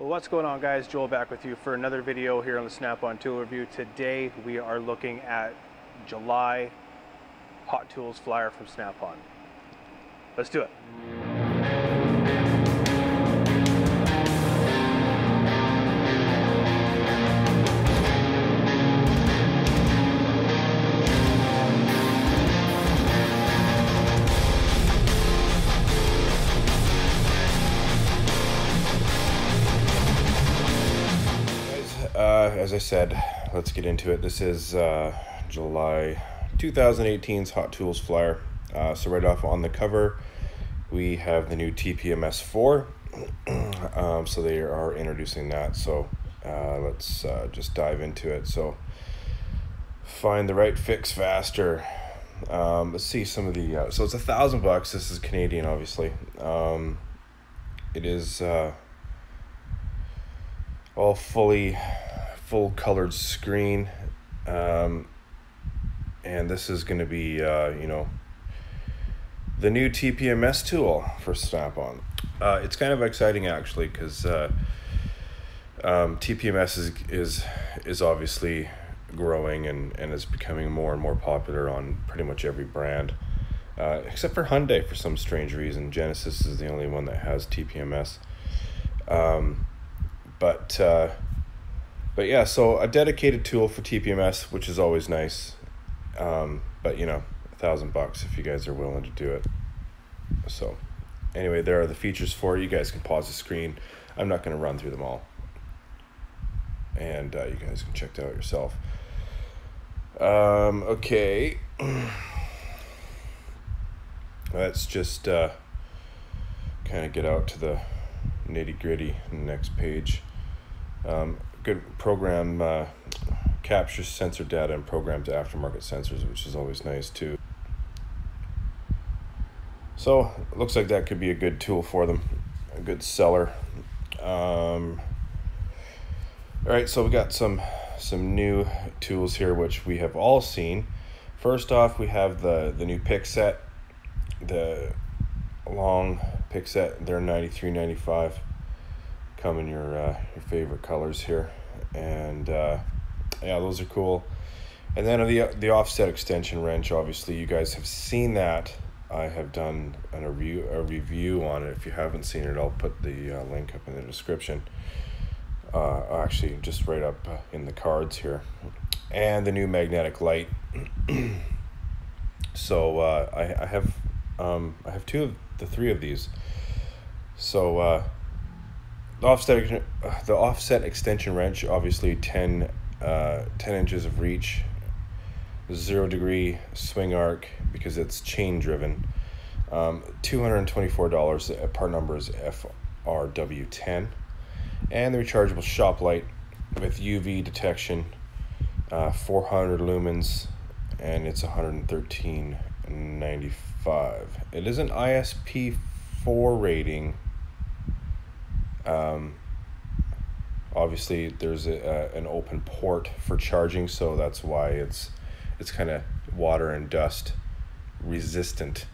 Well, what's going on, guys? Joel back with you for another video here on the Snap-on Tool Review. Today we are looking at July Hot Tools flyer from Snap-on. Let's do it. As I said, let's get into it. This is July 2018's Hot Tools flyer. So right off on the cover, we have the new Tpms 4. So they are introducing that. So let's just dive into it. So find the right fix faster. Let's see some of the. So it's $1,000. This is Canadian, obviously. It is all full colored screen, and this is going to be the new Tpms tool for Snap-on. It's kind of exciting actually, because Tpms is obviously growing and is becoming more and more popular on pretty much every brand, except for Hyundai for some strange reason. Genesis is the only one that has Tpms. But yeah, so a dedicated tool for Tpms, which is always nice. But you know, $1,000 if you guys are willing to do it. So anyway, there are the features for it. You guys can pause the screen. I'm not going to run through them all, and you guys can check it out yourself. Okay, let's just kind of get out to the nitty-gritty next page. Good program captures sensor data and programs aftermarket sensors, which is always nice too. So it looks like that could be a good tool for them, a good seller. All right, so we got some new tools here which we have all seen. First off, we have the new Pic Set, the long Pic Set. They're $93.95. Come in your favorite colors here, and yeah, those are cool. And then the offset extension wrench, obviously you guys have seen that. I have done a review on it. If you haven't seen it, I'll put the link up in the description, actually just right up in the cards here. And the new magnetic light. So I have three of these. So the offset extension wrench, obviously 10 inches of reach, 0 degree swing arc because it's chain driven. $224. Part number is FRW10, and the rechargeable shop light with UV detection, 400 lumens, and it's $113.95. It is an ISP4 rating. Obviously there's an open port for charging, so that's why it's kind of water and dust resistant,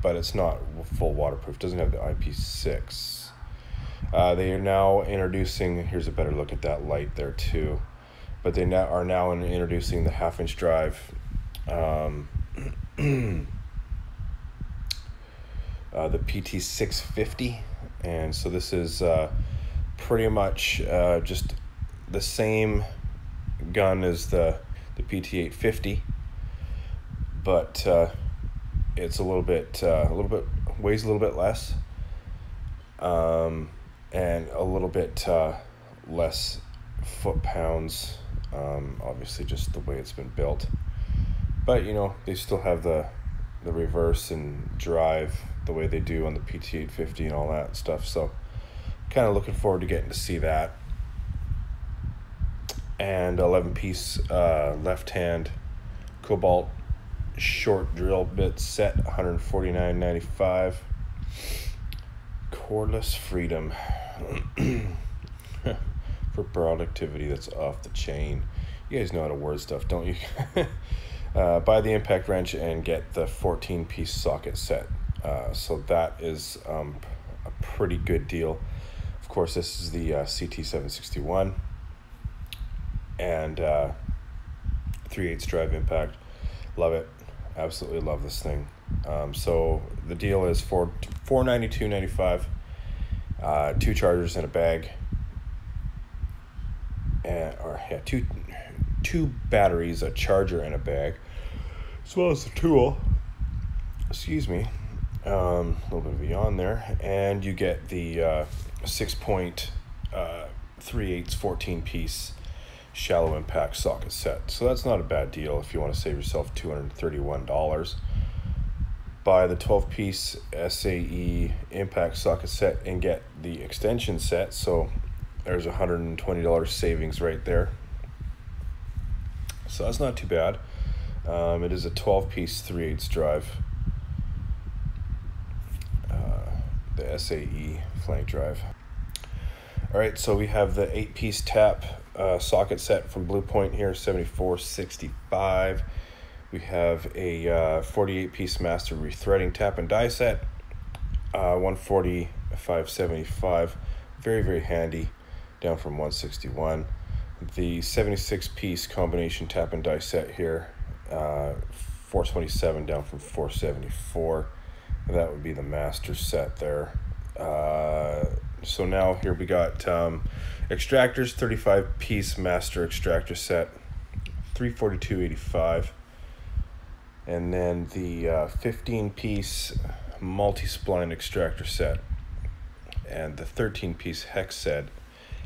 but it's not full waterproof. It doesn't have the IP6. They are now introducing, here's a better look at that light there too, but they are now introducing the 1/2-inch drive, the PT650, and so this is pretty much just the same gun as the PT850, but it's a little bit weighs a little bit less, and a little bit less foot-pounds, obviously just the way it's been built. But you know, they still have the reverse and drive the way they do on the PT850 and all that stuff, so kind of looking forward to getting to see that. And 11-piece left hand cobalt short drill bit set, $149.95. Cordless freedom for productivity that's off the chain. You guys know how to word stuff, don't you? Buy the impact wrench and get the 14-piece socket set. So that is a pretty good deal. Of course, this is the CT761 and 3/8 drive impact. Love it. Absolutely love this thing. So the deal is for $492.95, 2 chargers in a bag, and two batteries, a charger, and a bag, as well as the tool. Excuse me. A little bit of beyond there, and you get the 6.3/8 14-piece shallow impact socket set. So that's not a bad deal if you want to save yourself $231. Buy the 12-piece SAE impact socket set and get the extension set. So there's $120 savings right there. So that's not too bad. It is a 12-piece 3/8 drive. The SAE flank drive. All right, so we have the 8-piece tap socket set from Blue Point here, $74.65. We have a 48-piece master rethreading tap and die set, $145.75. Very, very handy, down from $161. The 76-piece combination tap and die set here, $427, down from $474. That would be the master set there. So now here we got extractors, 35-piece master extractor set, $342.85. And then the 15-piece multi-spline extractor set and the 13-piece hex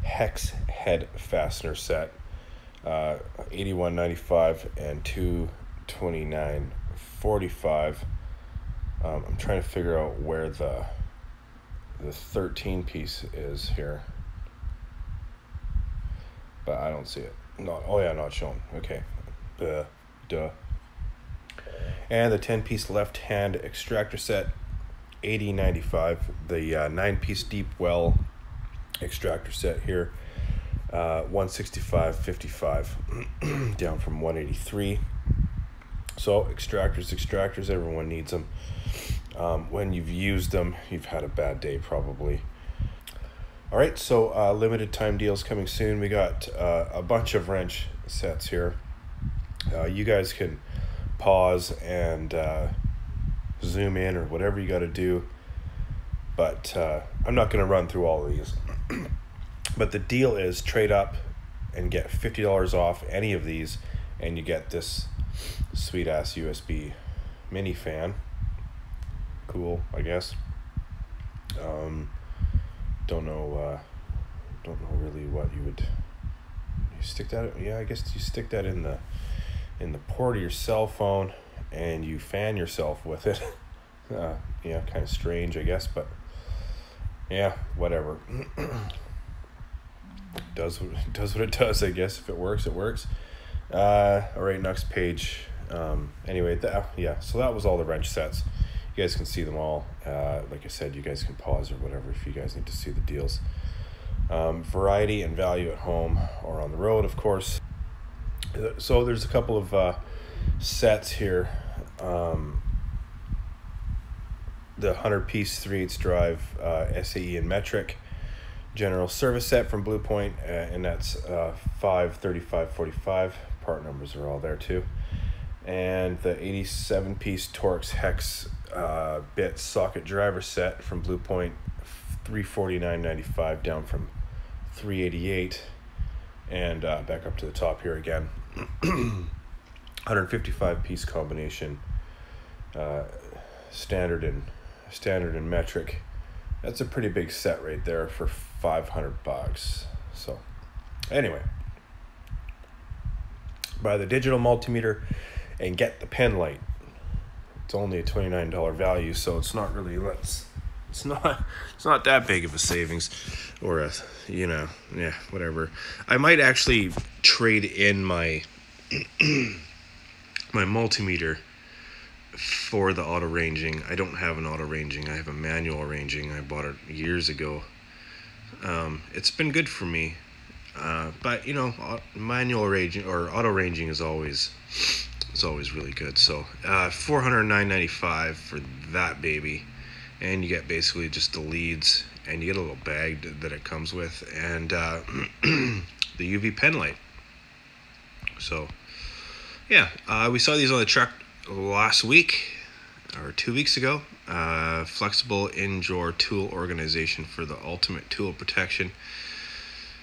head fastener set, $81.95 and $229.45. I'm trying to figure out where the 13-piece is here, but I don't see it. Not, oh yeah, not shown. Okay, duh. And the 10-piece left-hand extractor set, $80.95. The 9-piece deep well extractor set here, $165.55, down from $183. So extractors, everyone needs them. When you've used them, you've had a bad day probably. All right, so limited time deals coming soon. We got a bunch of wrench sets here. You guys can pause and zoom in or whatever you got to do, but I'm not going to run through all of these. But the deal is trade up and get $50 off any of these, and you get this sweet ass USB mini fan. Cool, I guess. Don't know really what you stick that. Yeah, I guess you stick that in the port of your cell phone and you fan yourself with it. Yeah, kind of strange, I guess, but yeah, whatever. does what it does, I guess. If it works, it works. All right, next page. Anyway, so that was all the wrench sets. You guys can see them all. Like I said, you guys can pause or whatever if you guys need to see the deals. Variety and value at home or on the road, of course. So there's a couple of sets here. The 100-piece 3/8 drive SAE and metric general service set from Blue Point, and that's $535.45. Part numbers are all there too. And the 87-piece Torx hex bit socket driver set from Blue Point, $349.95, down from $388. And back up to the top here again. 155-piece combination, standard and metric. That's a pretty big set right there for $500. So anyway, buy the digital multimeter and get the pen light. It's only a $29 value, so it's not really it's not that big of a savings, or a whatever. I might actually trade in my my multimeter for the auto ranging. I don't have an auto ranging. I have a manual ranging. I bought it years ago. It's been good for me, but manual ranging or auto ranging is always really good. So $409.95 for that baby, and you get basically just the leads, and you get a little bag that it comes with, and the UV pen light. So yeah, we saw these on the truck last week or 2 weeks ago. Flexible in-drawer tool organization for the ultimate tool protection.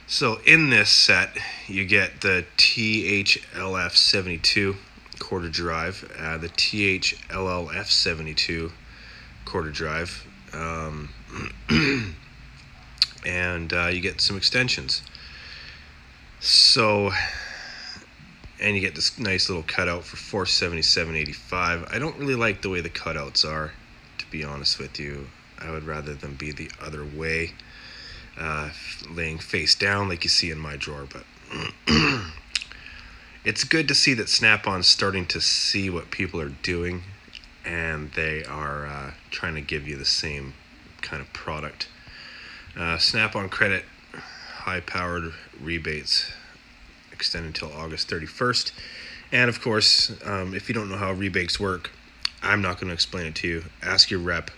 So in this set, you get the THLF 72 quarter drive, the THLLF 72 quarter drive, and you get some extensions. So, and you get this nice little cutout for $477.85. I don't really like the way the cutouts are, to be honest with you. I would rather them be the other way, laying face down like you see in my drawer. But it's good to see that Snap-on's starting to see what people are doing, and they are trying to give you the same kind of product. Snap-on credit, high-powered rebates extend until August 31st. And of course, if you don't know how rebates work, I'm not going to explain it to you. Ask your rep.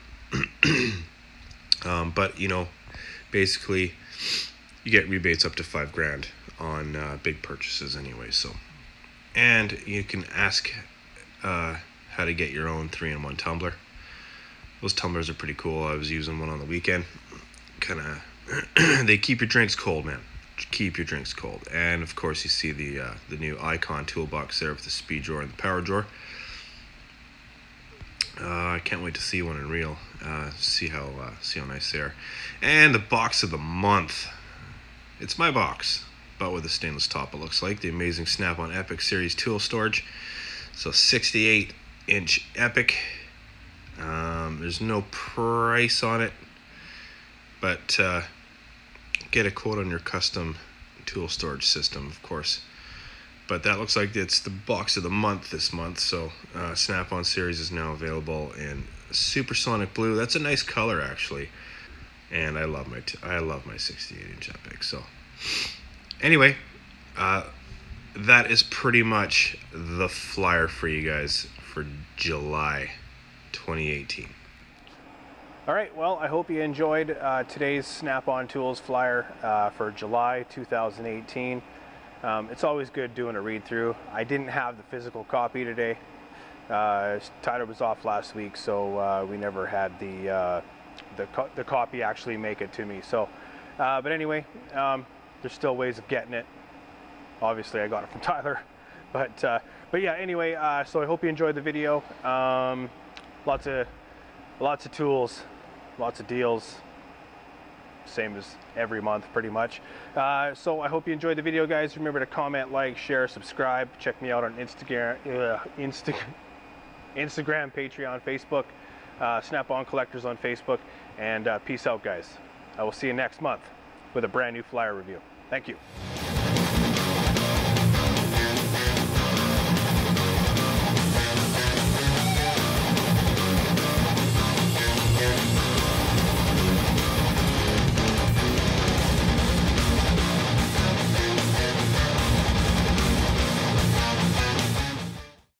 But you know, basically you get rebates up to $5,000 on big purchases anyway. So, and you can ask how to get your own 3-in-1 tumbler. Those tumblers are pretty cool. I was using one on the weekend. Kind of they keep your drinks cold, man. Keep your drinks cold. And of course you see the new Icon toolbox there with the speed drawer and the power drawer. I can't wait to see one in real. See how nice they are. And the box of the month. It's my box, but with a stainless top. It looks like the amazing Snap-on Epic Series tool storage. So 68-inch Epic. There's no price on it, but get a quote on your custom tool storage system, of course. But that looks like it's the box of the month this month. So Snap-on Series is now available in Supersonic Blue. That's a nice color, actually. And I love my 68-inch Epic. So anyway, that is pretty much the flyer for you guys for July 2018. All right, well, I hope you enjoyed today's Snap-on Tools flyer for July 2018. It's always good doing a read-through. I didn't have the physical copy today. Tyler was off last week, so we never had the copy actually make it to me. So, but anyway, there's still ways of getting it. Obviously, I got it from Tyler, but yeah. Anyway, so I hope you enjoyed the video. Lots of tools, lots of deals. Same as every month, pretty much. So I hope you enjoyed the video, guys. Remember to comment, like, share, subscribe. Check me out on Instagram, Patreon, Facebook, Snap-on Collectors on Facebook, and peace out, guys. I will see you next month with a brand new flyer review. Thank you.